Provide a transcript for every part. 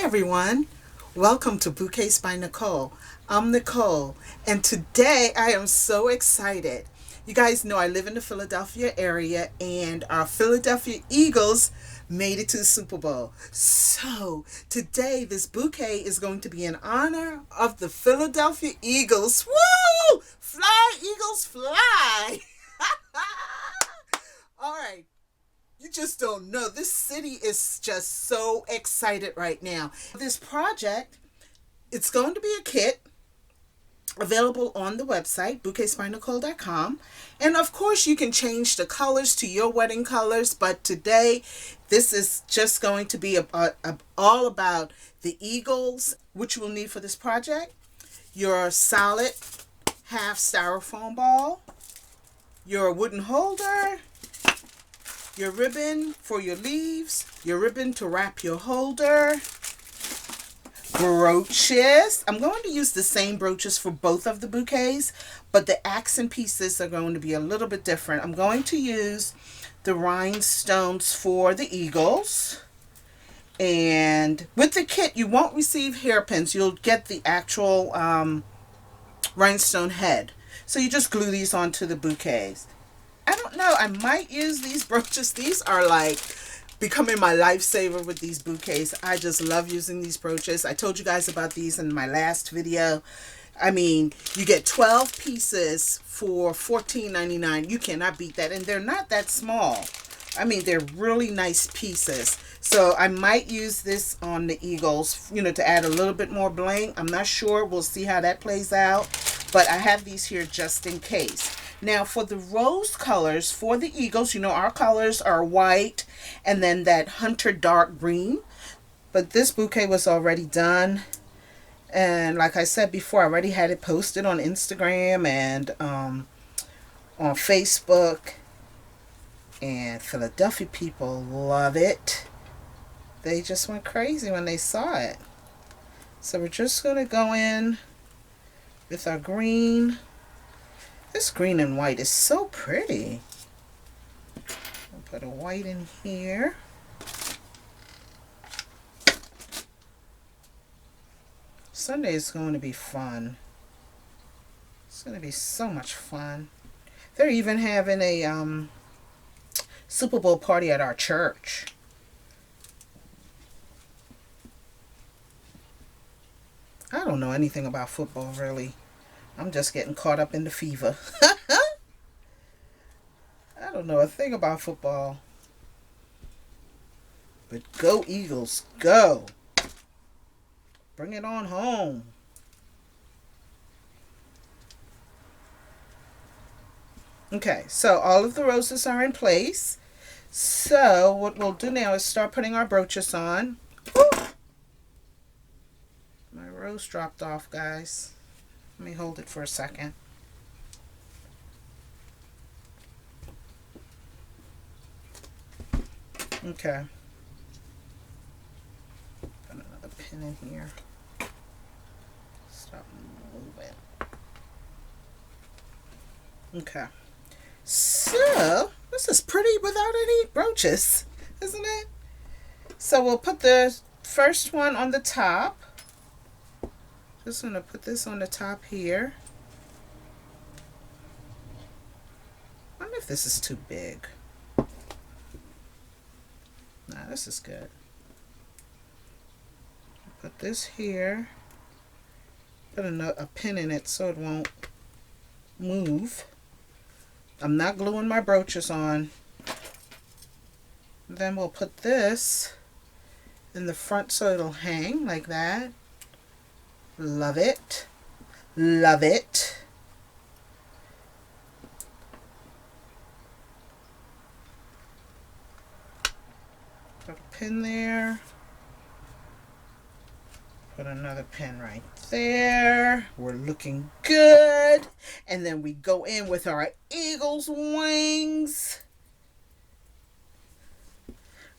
everyone, welcome to Bouquets by Nicole. I'm Nicole, and today I am so excited. You guys know I live in the Philadelphia area, and our Philadelphia Eagles made it to the Super Bowl. So today this bouquet is going to be in honor of the Philadelphia Eagles. Woo! Fly, Eagles, fly! All right. You just don't know. This city is just so excited right now. This project, it's going to be a kit available on the website, bouquetsbynicole.com. And of course, you can change the colors to your wedding colors. But today, this is just going to be all about the Eagles, which you will need for this project. Your solid half styrofoam ball, your wooden holder, your ribbon for your leaves, your ribbon to wrap your holder, brooches. I'm going to use the same brooches for both of the bouquets, but the accent pieces are going to be a little bit different. I'm going to use the rhinestones for the eagles. And with the kit, you won't receive hairpins. You'll get the actual rhinestone head. So you just glue these onto the bouquets. I don't know. I might use these brooches. These are like becoming my lifesaver with these bouquets. I just love using these brooches. I told you guys about these in my last video. I mean, you get 12 pieces for $14.99. You cannot beat that. And they're not that small. I mean, they're really nice pieces. So I might use this on the eagles, to add a little bit more bling. I'm not sure. We'll see how that plays out. But I have these here just in case. Now, for the rose colors for the eagles, our colors are white and then that hunter dark green. But this bouquet was already done. And like I said before, I already had it posted on Instagram and on Facebook. And Philadelphia people love it. They just went crazy when they saw it. So we're just going to go in with our green. This green and white is so pretty. I'll put a white in here. Sunday is going to be fun. It's going to be so much fun. They're even having a Super Bowl party at our church. I don't know anything about football, really. I'm just getting caught up in the fever. I don't know a thing about football. But go Eagles, go. Bring it on home. Okay, so all of the roses are in place. So what we'll do now is start putting our brooches on. Woo! My rose dropped off, guys. Let me hold it for a second. Okay. Put another pin in here. Stop moving. Okay. So, this is pretty without any brooches, isn't it? So we'll put the first one on the top. Just going to put this on the top here. I wonder if this is too big. Nah, this is good. Put this here. Put a pin in it so it won't move. I'm not gluing my brooches on. Then we'll put this in the front so it'll hang like that. Love it. Love it. Put a pin there. Put another pin right there. We're looking good. And then we go in with our eagle's wings.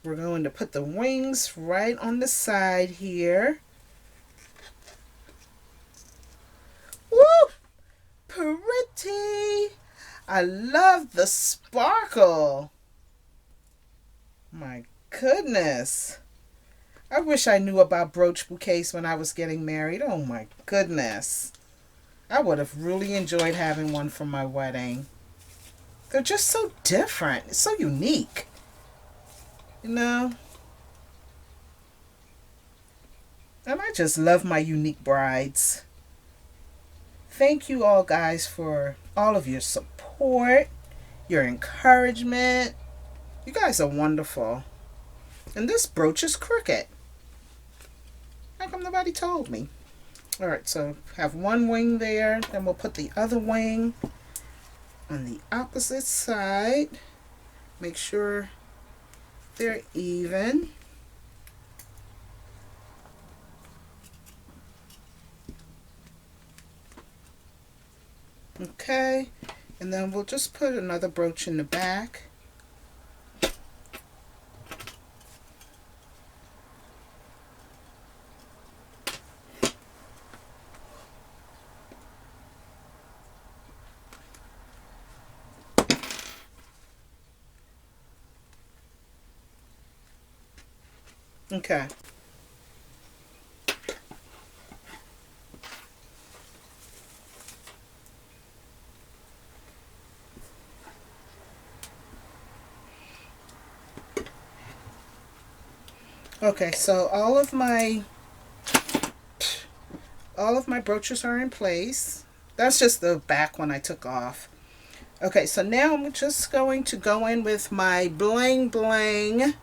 We're going to put the wings right on the side here. Woo! Pretty! I love the sparkle. My goodness. I wish I knew about brooch bouquets when I was getting married. Oh my goodness. I would have really enjoyed having one for my wedding. They're just so different. It's so unique. You know? And I just love my unique brides. Thank you all guys for all of your support, your encouragement. You guys are wonderful. And this brooch is crooked. How come nobody told me? Alright, so have one wing there. Then we'll put the other wing on the opposite side. Make sure they're even. Okay, and then we'll just put another brooch in the back. Okay. Okay, so all of my brooches are in place. That's just the back one I took off. Okay, so now I'm just going to go in with my bling bling,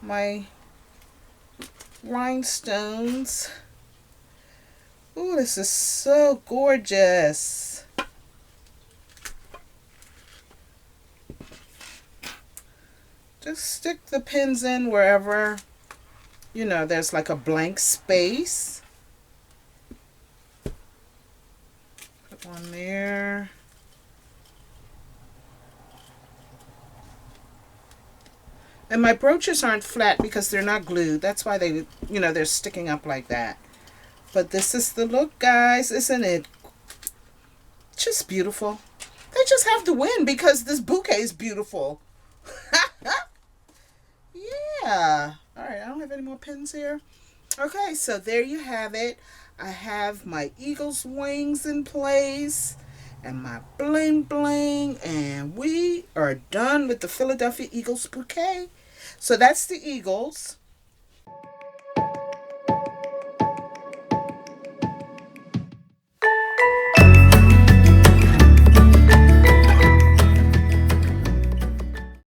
my rhinestones. Ooh, this is so gorgeous. Just stick the pins in wherever, you know, there's like a blank space. Put one there. And my brooches aren't flat because they're not glued. That's why they, you know, they're sticking up like that. But this is the look, guys. Isn't it just beautiful? They just have to win because this bouquet is beautiful. Yeah. All right, I don't have any more pins here. Okay, so there you have it. I have my eagle's wings in place and my bling bling, and we are done with the Philadelphia Eagles bouquet. So that's the eagles.